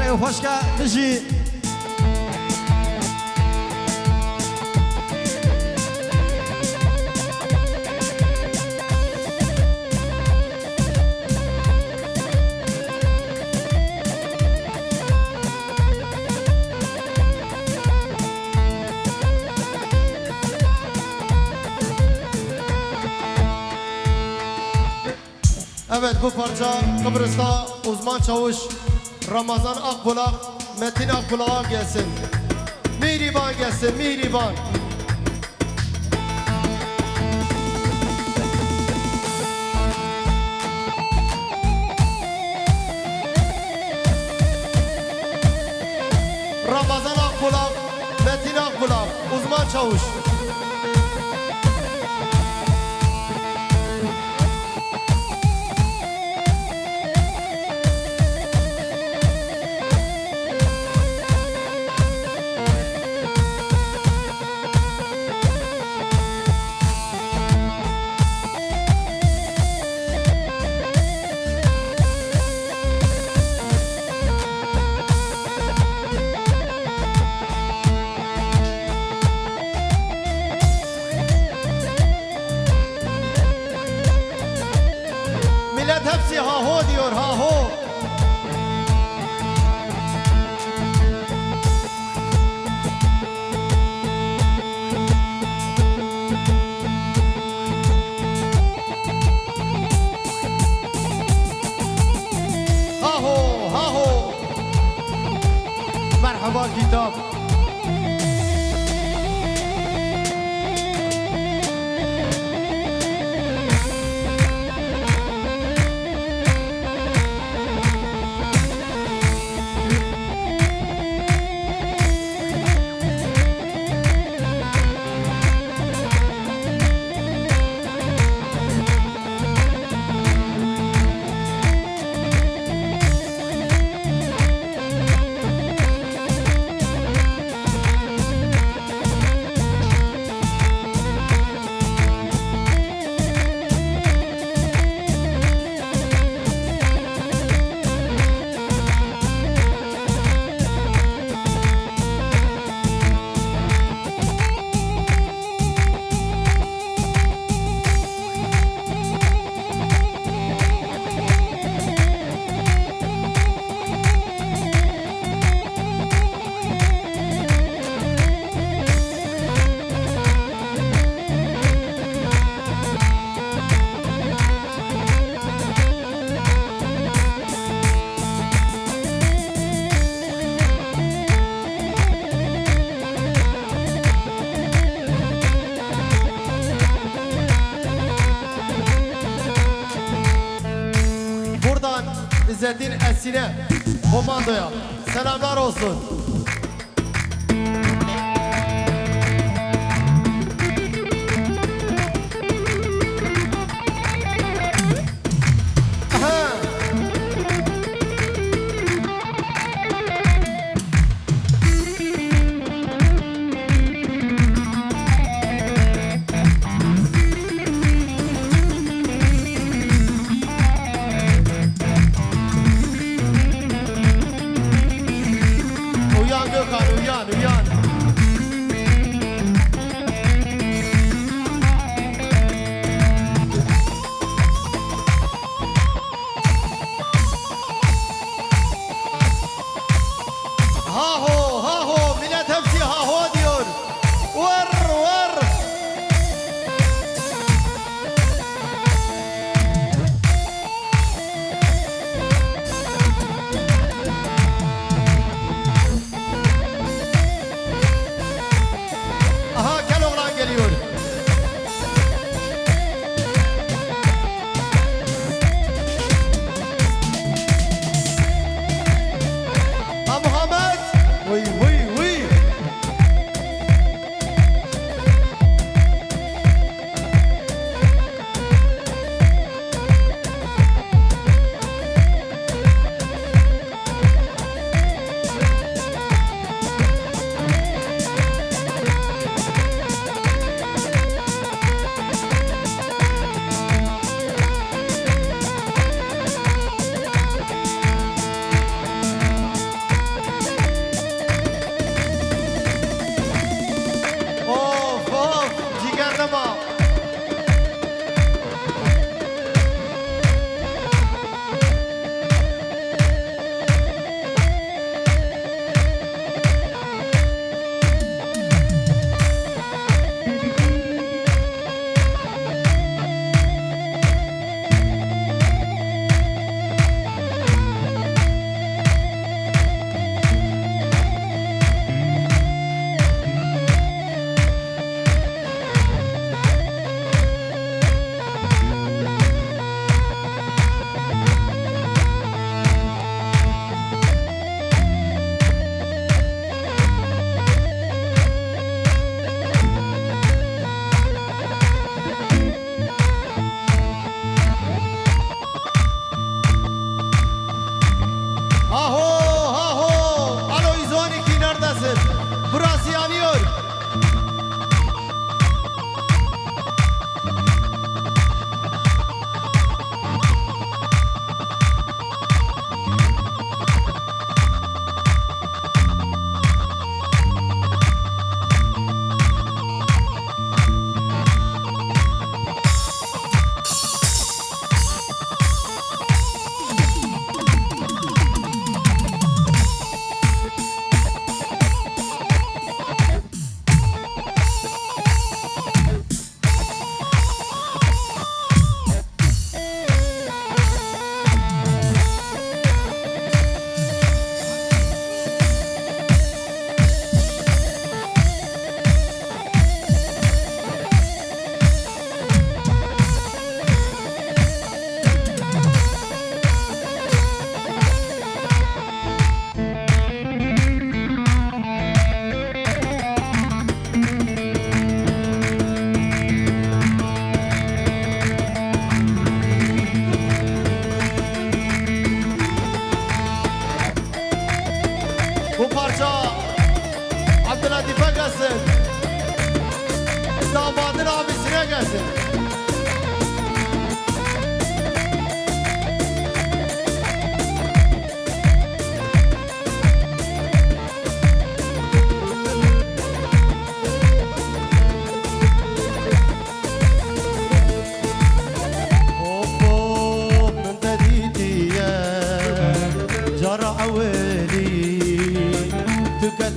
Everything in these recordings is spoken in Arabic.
Raya Hoşka Niji Evet, bu parça Kıbrıs'ta uzman çavuş Ramazan Akbulak, Metin Akbulak'a gelsin. Mihriban gelsin, Mihriban. Ramazan Akbulak, Metin Akbulak, uzman çavuş. Hepsi ha ho diyor, ha ho. Ha ho, ha ho. Merhaba kitap. İzzettin Esin'e, komandoya selamlar olsun.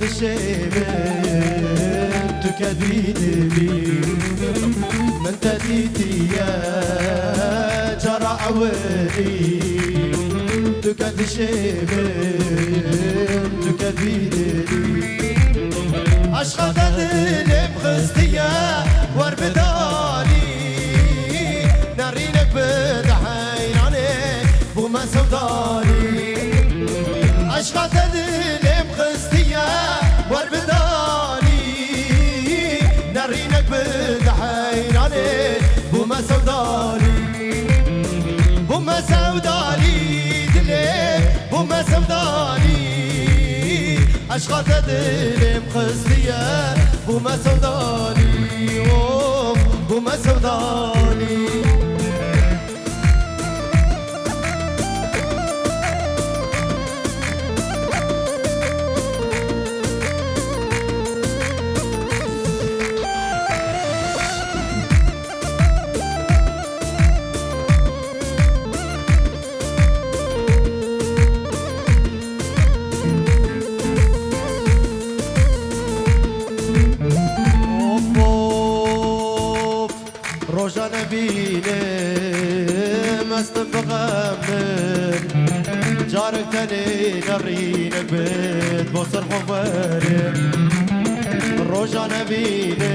الشيبان تكديني من تديتي يا جرى عوالي تكد الشيبان تكديني عشقة دلي بخستيا وربدالي نارينك بدحيراني بوما سودالي عشقة دلي بخستيا وربدالي نارينك بدحيراني بوما سودالي بوما سودالي دلي بوما سودالي عشقة دلي مخزية بوما سوداني بوما سوداني روجا نبيني مستن بغمر جارك تاني نرينك بيت بصر خفاري روجا نبيني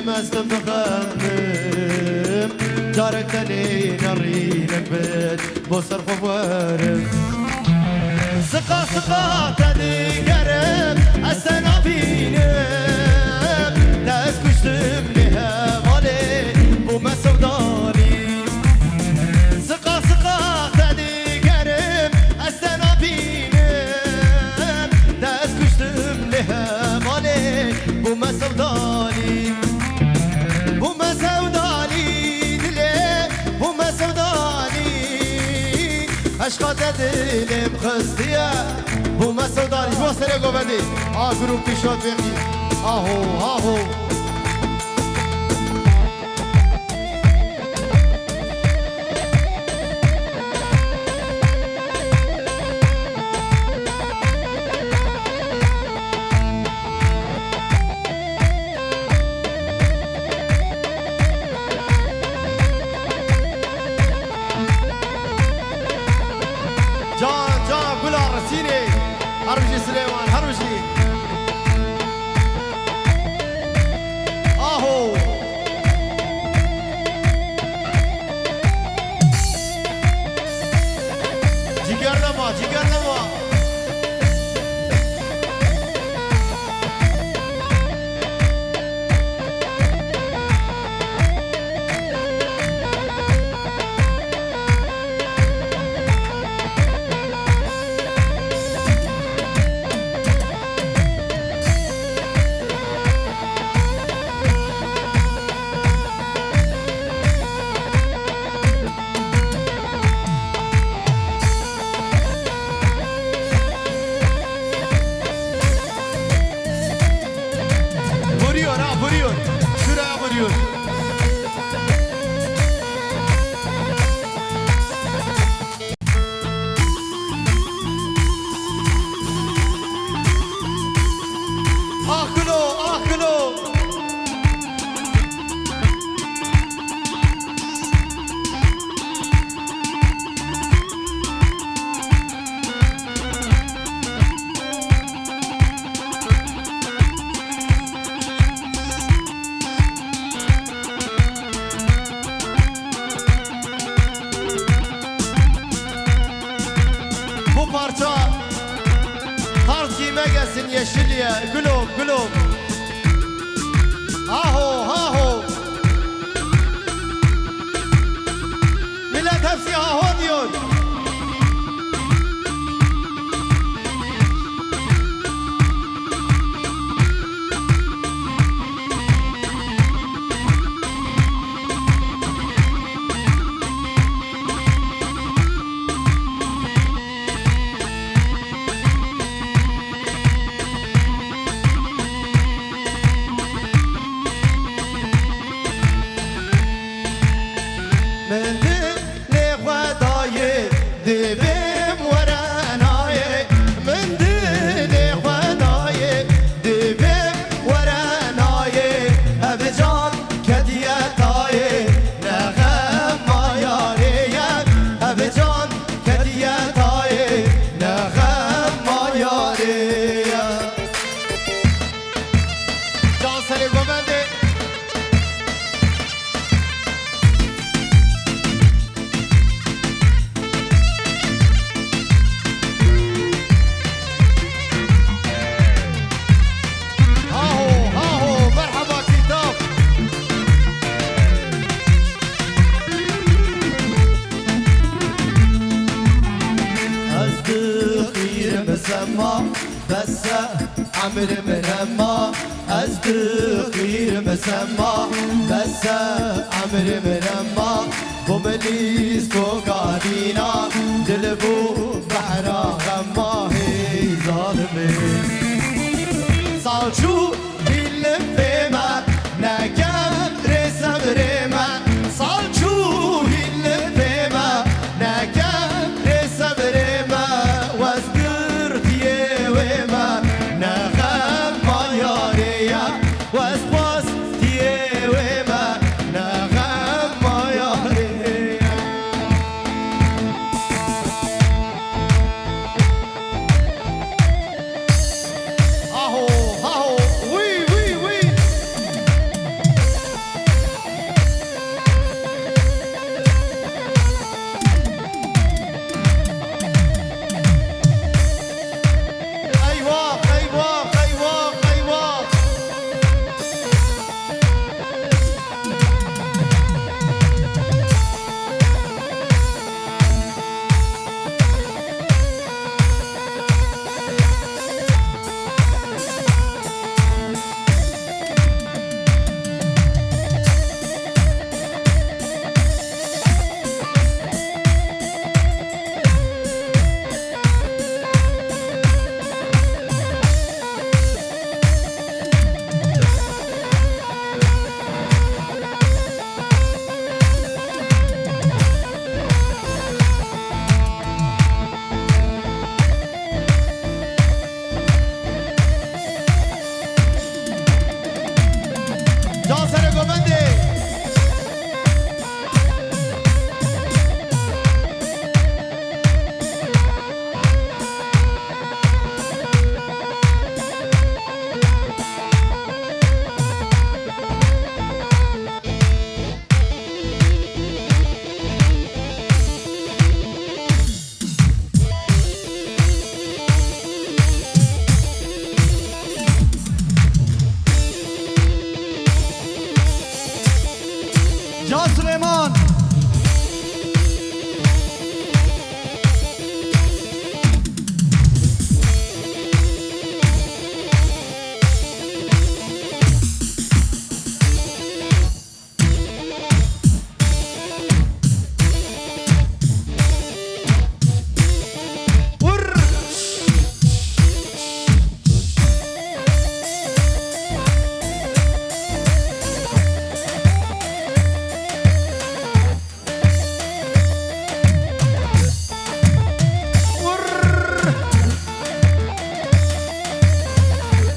مستن بغمر جارك تاني نرينك بيت بصر خفاري سقا سقا تاني قرب السنابيني ناس كشتم لها بوما سوداني سقا سقا تاني قرب السنابينم ناس كشتم لها مالي بوما سوداني بوما سوداني دلي بوما سوداني عشقة دلي مخزية بوما سوداني شو سريع قوبندي جروب بيشوت بيقي هاهو جان قول رسيني هربجي سليمان هربجي اهو جيجر لما Vuruyor. Şuraya vuruyor. Akılo. gelsin Yeşilye. Gülüm. Haho. Millet hepsi haho diyor. مسمى بس عمر من هما أصدقير مسمى بس عمر من هما بمليس فوقانينا دلبو بحرا غما هي ظالمي صالشو هالفيما نكم رسم ريما صالشو هالفيما نكم رسم ريما واسقرت يويما نغم ما ياريا واسباس يويما نغم ما ياريا اهو اهو وي وي وي ايوه ايوه ايوه ايوه جان سر گوبنده جان سلیمان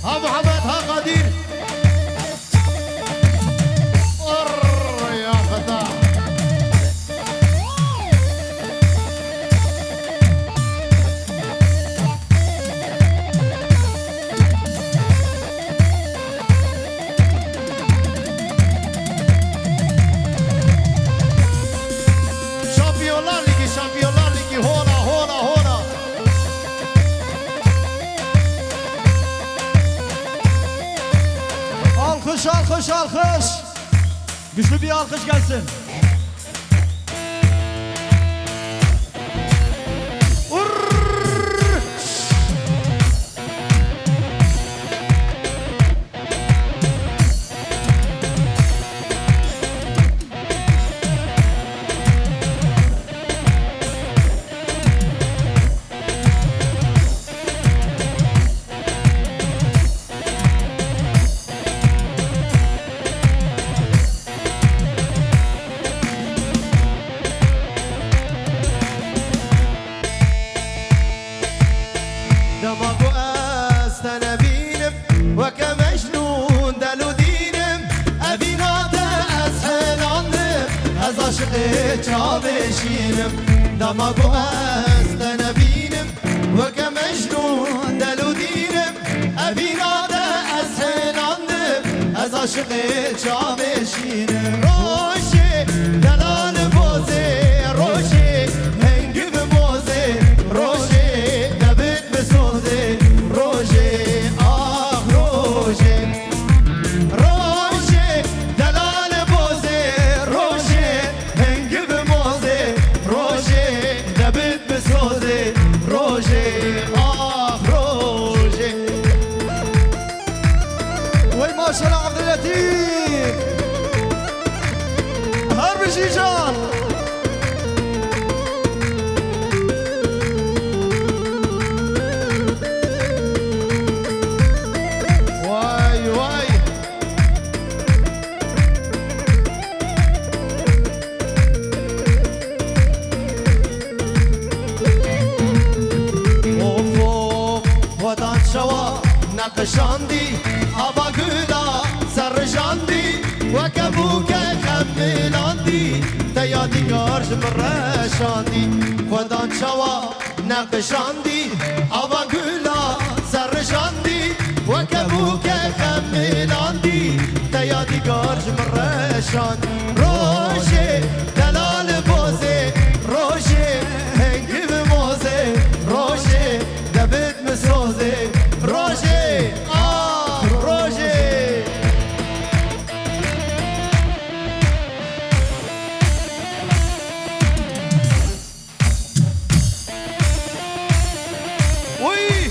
ها محمد ها قدير يا فتاة şampiyonlar ligi hola hola hola alkış alkış alkış. Güçlü bir alkış gelsin. دماغو استنبينم وكمجنون دلو دينم أبيناده أسهلانم از عاشق چاوشینم دماغو استنبينم وكمجنون دلو دينم أبيناده أسهلانم از عاشق چاوشینم روشه دلال بوزه روشه هنگی به موزه روشه دبت بسوزه روشه آه روشه روشه دلال بوزه روشه هنگی به موزه روشه دبت بسوزه روشه آه نقشاندی آوا گلا سرجاندی وکبو که خمیلاندی دیادگار جمرشاندی خودان چوا نقشاندی آوا گلا سرجاندی وکبو که خمیلاندی دیادگار جمرشاندی روشه دلال بوزه روشه هنگی موزه روشه دبت مسروزه روشه روشه وی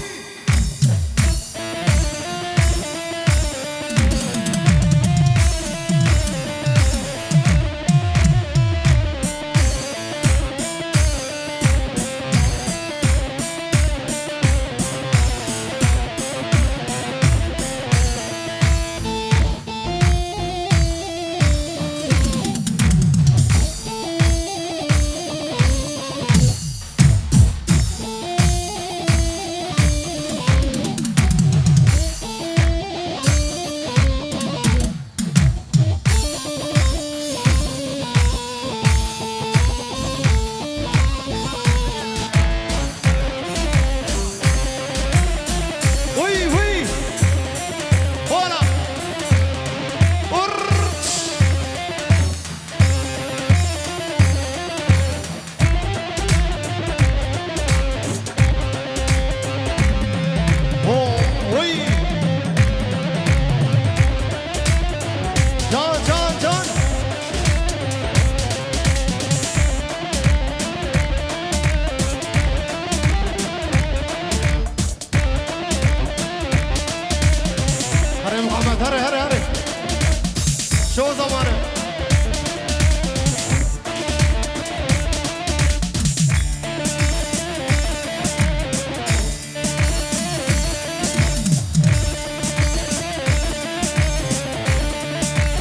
شو زمانه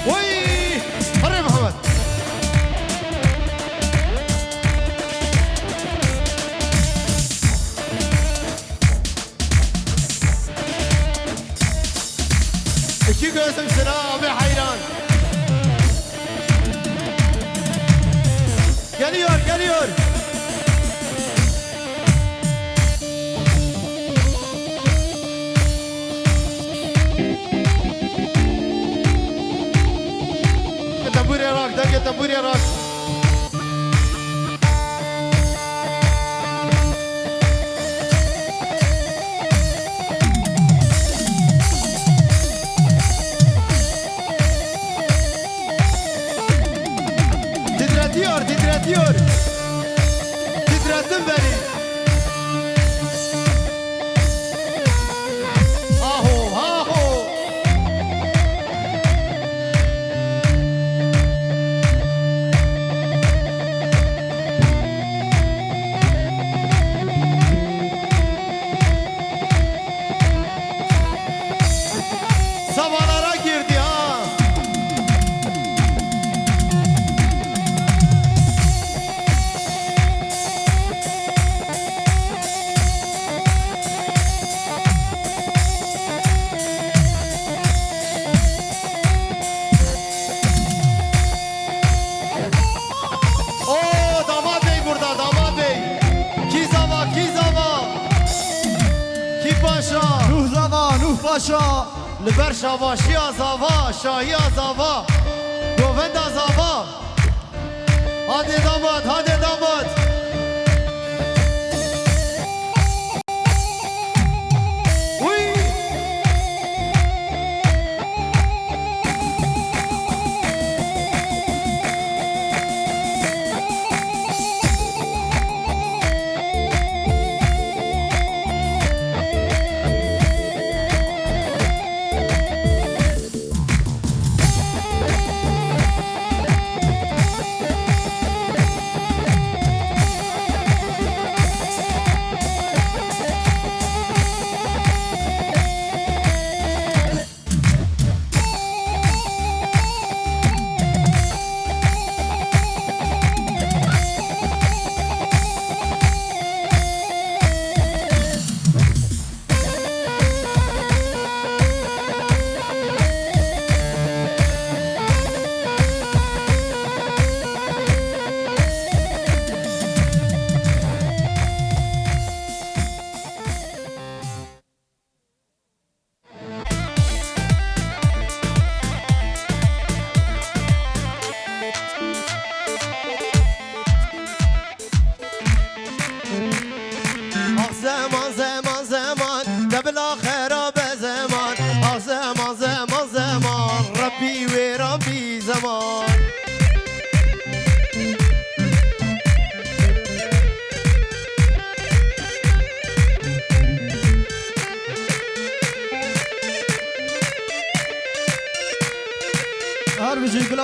وي هري محمد iki gözüm sıra abi hayran. Geliyor, geliyor. Gete buraya rak, da gete buraya rak. Titretiyor, titretiyor. Titrettin beni. Aho, aho. Sabahlara girdi ha. Nuh Paşa Liber şavaşi azava, şahi azava, govend azava. Hadi damat, hadi damat. Uy!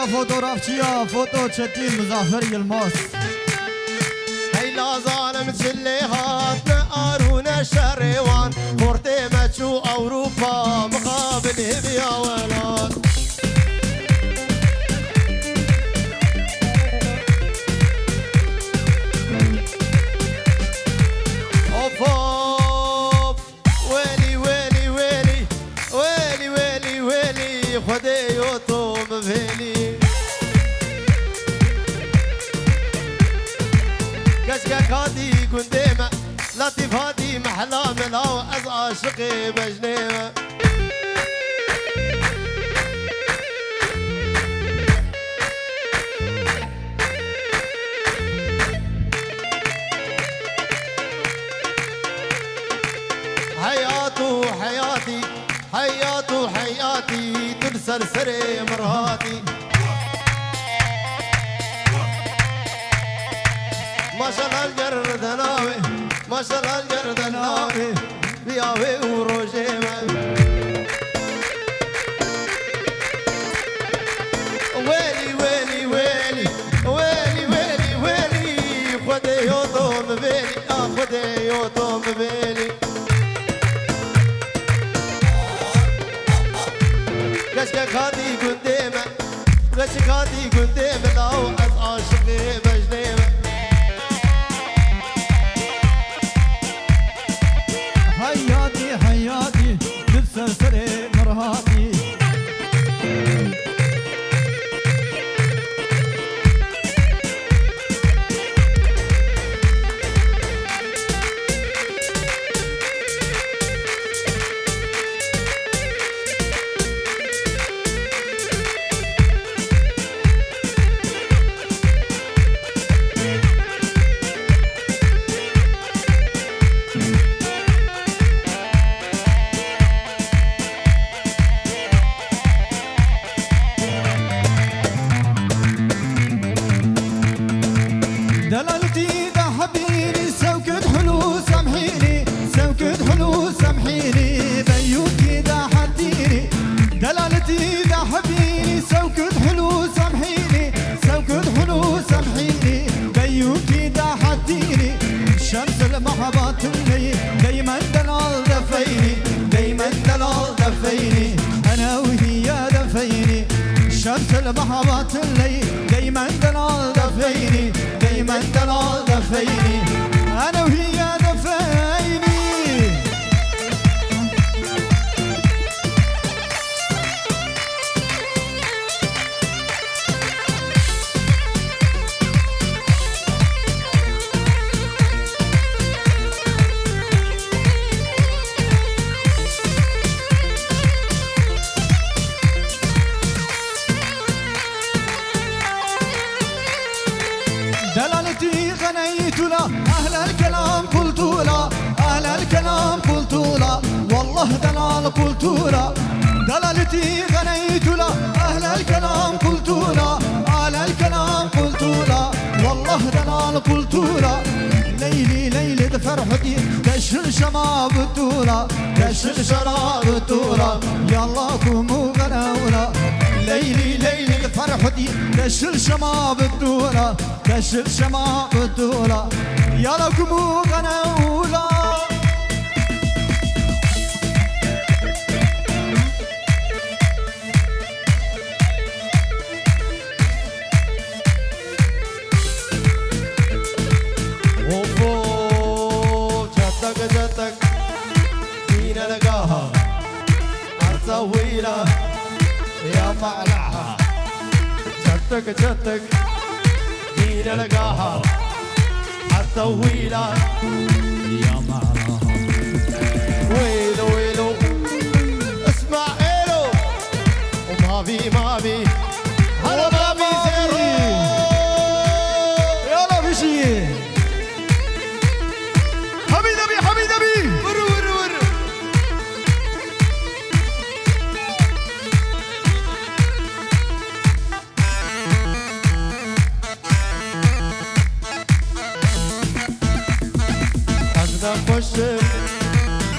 دا فوتوغرافچیا فوتو چتی مزافر یلماس هيلا ظالم تشليهات نقارونا شريوان خورتي ماتشو أوروبا مقابل بيا ولاد أوف أوف ويلي ويلي ويلي ويلي ويلي ويلي خدي يوتو مفيلي كشكك هادي قنديمة لطيف هادي محلى ملا وأز عاشقي بجنيمة حياته حياتي حياته حياتي تنسرسري مرهاتي ما شاء الله الجرد ناوي ما شاء الله الجرد ناوي بياوي وروجيمة ويلي ويلي ويلي ويلي ويلي ويلي خدي يوتوم بيلي خدي يوتوم بيلي كشكك هادي قديمة كشكك هادي قديمة لو أز عاشقي بجنيمة حياتي حياتي تنسرسري مرهاتي دلالتي ده حبيبي سوكت حلو سامحيني سوكت حلو سامحيني بيوتي ده حديني دلالتي ده حبيبي سوكت حلو سامحيني سوكت حلو سامحيني بيوتي ده حديني شمس المحبات اللي دايما دلال دفيني دايما دلال دفيني انا وهي دفيني شمس المحبات اللي دايما دلال دفيني دايما دلال دفيني انا وهي دفيني دلالتي غنيت له أهل الكلام قلت له أهل الكلام قلت له والله دلال قلت له دلالتي غنيت له أهل الكلام قلت له أهل الكلام قلت له والله دلال قلت له ليلي ليلي فرحتي دشر شباب الدورة دشر شراب الدورة يلا قوموا غنونا ليلي ليلي فرحتي دشر شباب الدورة دشر شباب الدورة يلا قوموا غنونا جتك فينا لقاها أرسويلة يا معلعها جتك فينا لقاها أرسويلة يا معلعها ويلو ويلو اسمع إيلو وما بي هلا ما بي زيرو يلا بشي خوشم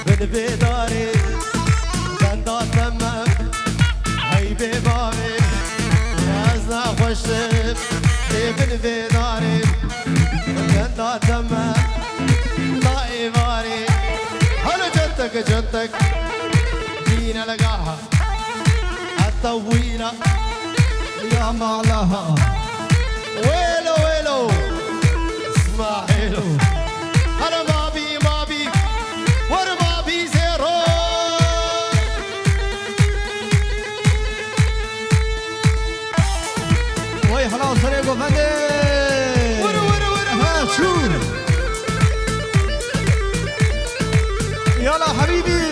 بالبداري زندان تمك هاي ببابي نازنا داشتم من في داري كنت تمام طائفاري هلا جنتك دينا لقاها الطويلة يا معلها ويلو اسمع حلو انا ما بي وانا ما بي زيرو وي خلاص طريقه فندي ها شو يلا حبيبي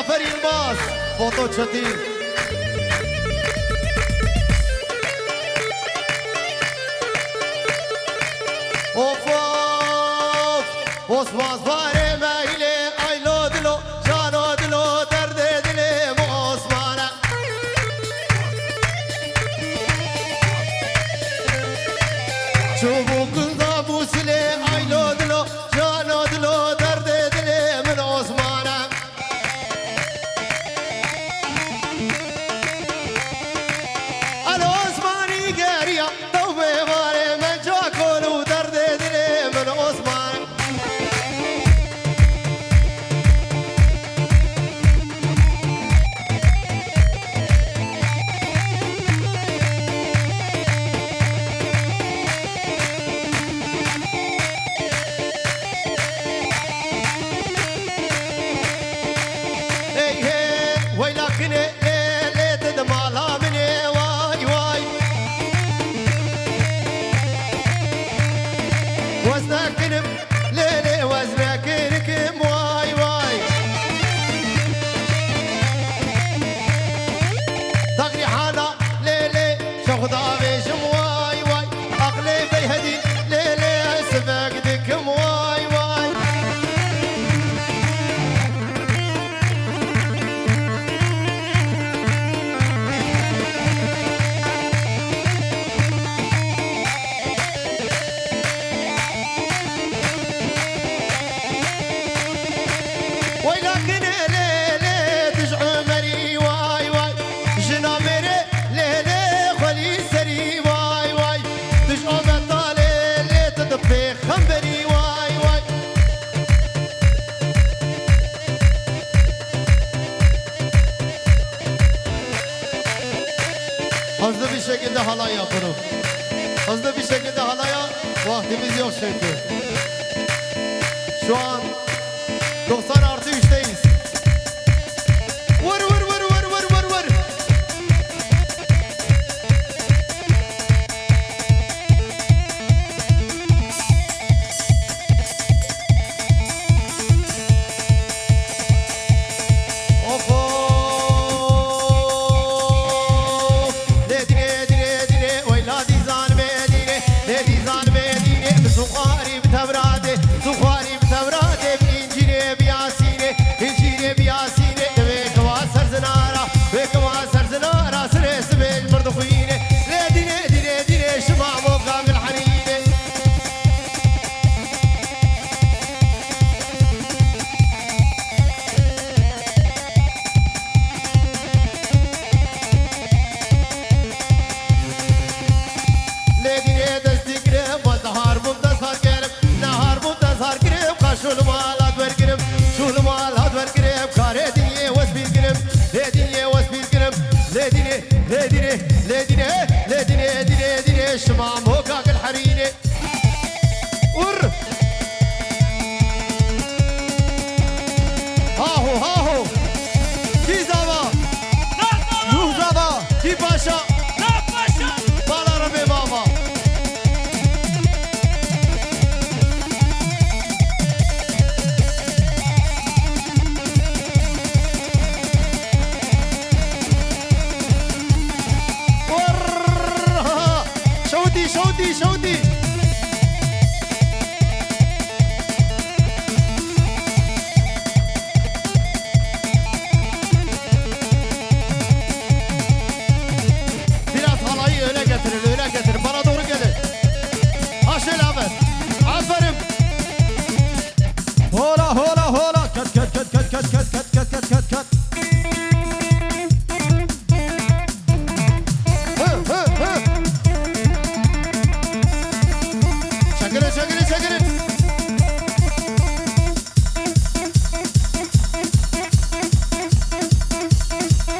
مظافر يلباس فوتو تشتين اوف وصفاص فاري مايلي ايلو دلو جانو دلو درد دلي مو عثمانه شوفوا كنظام وسلي ايلو دلو جانو دلو درد دلي من عثمانه Hızlı bir şekilde halay yapalım. Hızlı bir şekilde halaya vaktimiz yok çünkü. Şu an 90+3'teyiz. Vur vur vur vur vur vur vur. Yuh zaba شودي شودي biraz halayı öne getirin bana doğru gelin. Ha şöyle Ahmet. Aferin. Hola hola hola kat kat kat kat kat kat kat kat kat kat kat. Çekilin.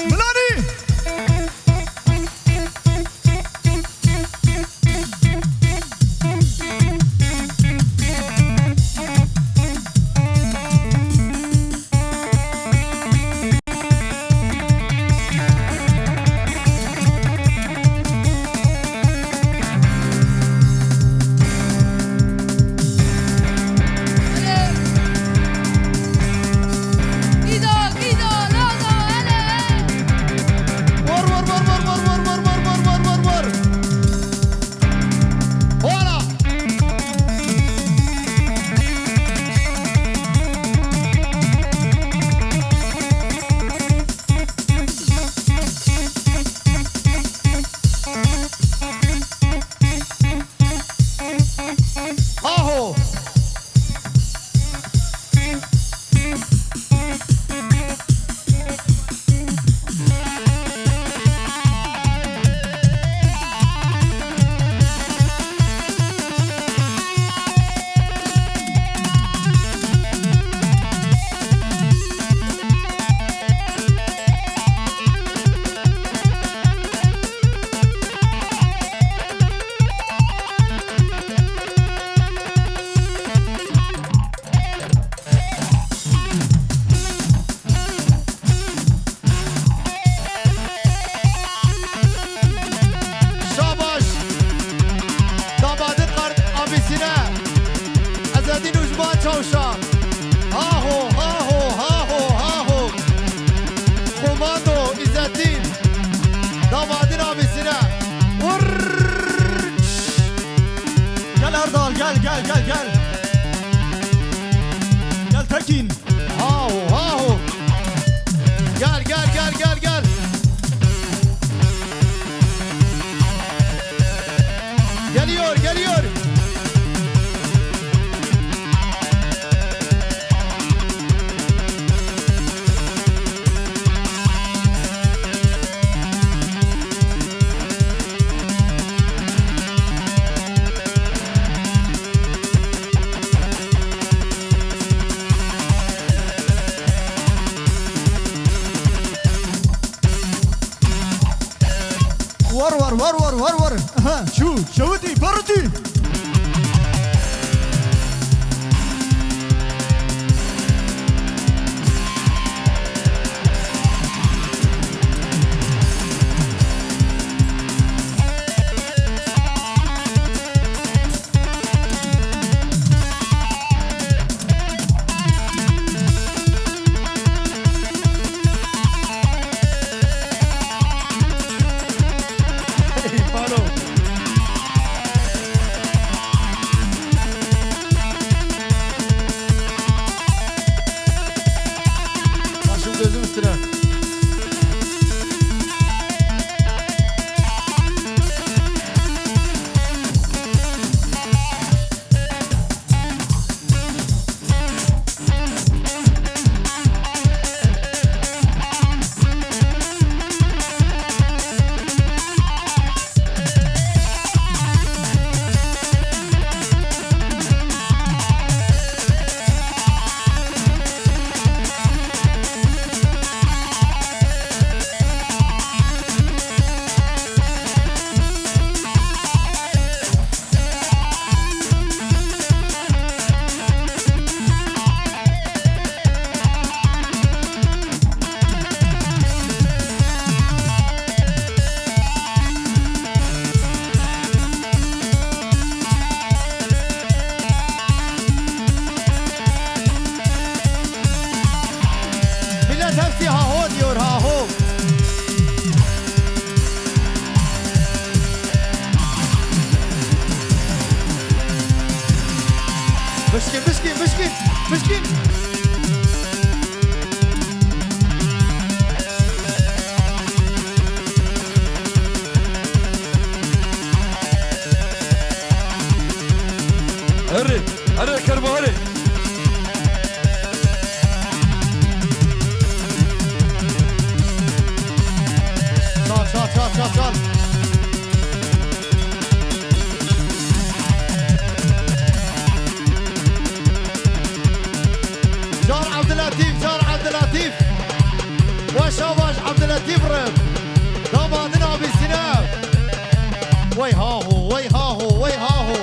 Melody. Vur. Hola. Aho. Şabaş. Damadın abisine. Azadin Uzman Çavuş'a. Aho. Komando İzzettin. Damadın abisine. Vur. Gel Erdal gel. Gel Tekin. Aho. Gel. Geliyor. Var. Aha, şu şavuti parti. Pardon. مشكل مشكل مشكل مشكل هري هري كربو هري شال شال شال شال شال جار عبد اللطيف جار عبد اللطيف وشاواش عبد اللطيف رب دامادنا بسناب وي هاهو وي هاهو وي هاهو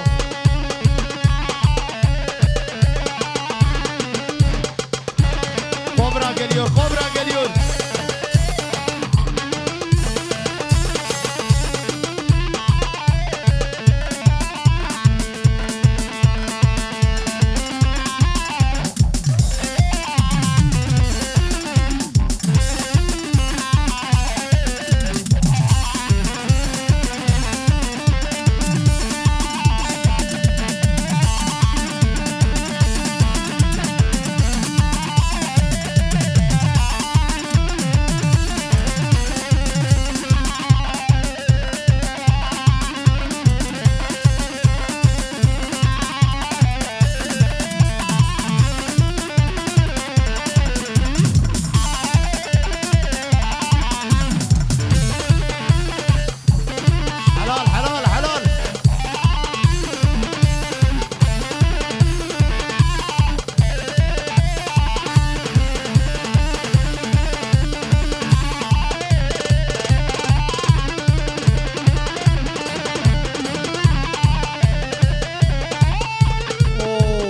Kobra geliyor, kobra geliyor. حلال حلال حلال Oo.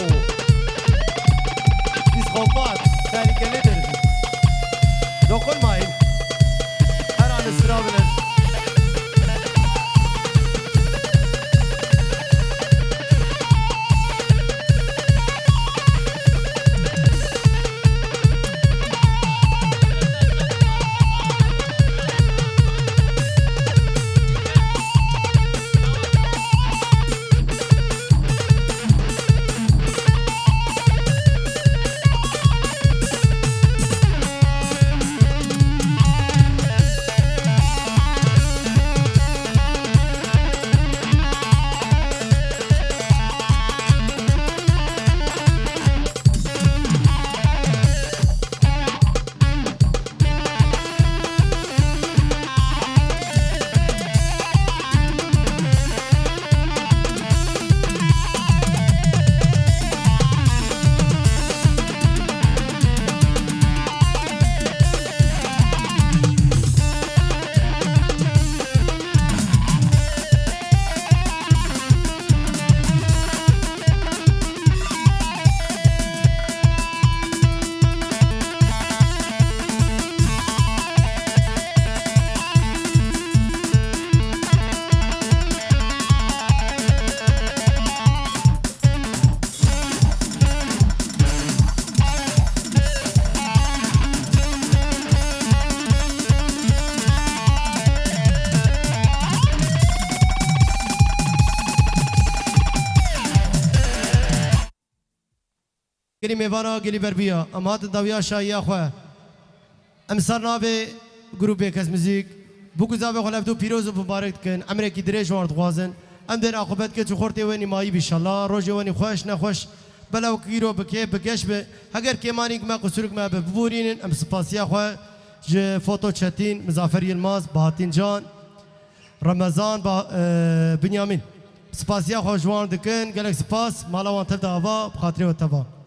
Psikopat, tehlikelidir. Dokunmayın. Her an ısırabilir. گلی میوانا گلی بربیا اما هات دویا شایی آخوا امسال ناوی گروپ کس موزیک بگذار به خلاف تو پیروز و مبارک کن امریکی دریج وارد خوازن ام در عقبت که تو خورتی ونی مایی بیشالله روزی ونی خوش نخوش بلاو کیرو بکه بکش به اگر کمانی ما قصورک ما ببورین ام سپاسی آخوا ج فوتو چتین مزافر یلماز باهاتین جان رمضان با بنیامین سپاسی آخوا جوان دکن گلک سپاس مالا وان تبدا آوا بخاطری و تبا